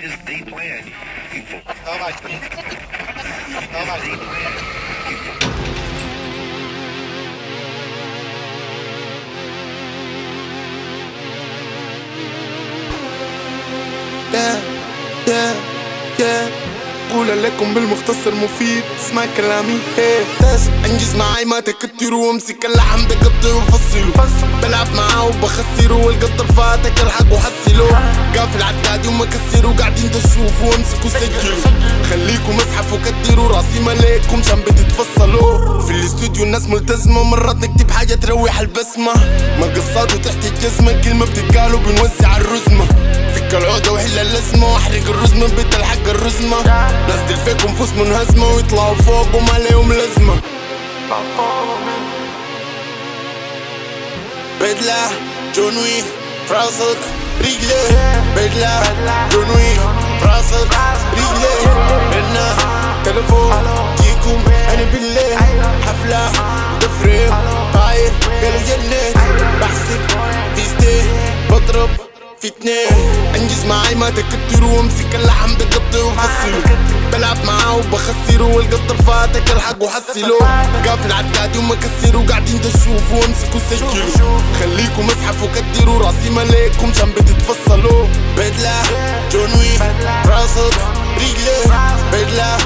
is the plan, people. قول لكم بالمختصر مفيد اسمع كلامي انجز معاي ما تكتروا وامسك اللحم تقطر وفصله بلعب معاه وبخسره والقطر فاتك الحق وحصله قافل عالتادي ومكسره قاعدين تشوفوا وامسكوا سجلوا خليكم اسحفوا كتروا راسي مليكم عشان بتتفصلوا في الاستوديو الناس ملتزمة مرات نكتب حاجة تروح البسمة ما قصاد وتحت الجزمة كلمة بتتقال وبنوزع الرزمة فك العودة وحل اللزمة واحرق الرز من بيت الحق الرزمة ناس دلفيك ونفوس منهزمة ويطلعوا فوق وما ليهم لازمة بدلة جون ويك فراسك رجلي بدلة جون ويك فراسك رجلي رنا تلفون جيكم انا بالليل حفلة تفريم طاير قالوا جنيت بحسب تيستي بضرب في اتنين انجز معاي ما تكتروا وامسك اللحم تقطر وفصله بلعب معاه وبخسره والقطر فاتك الحق وحصله قافل عالتادي ومكسره قاعدين تشوفوا وامسكوا سجلوا خليكم اسحفوا كتروا راسي مليكم عشان بتتفصلوا بدلة جون ويك راسك رجلي بدلة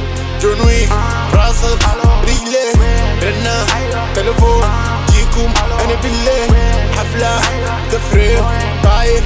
جون ويك راسك رجلي رنا تلفون جيكم انا بالليل حفلة تفريم طاير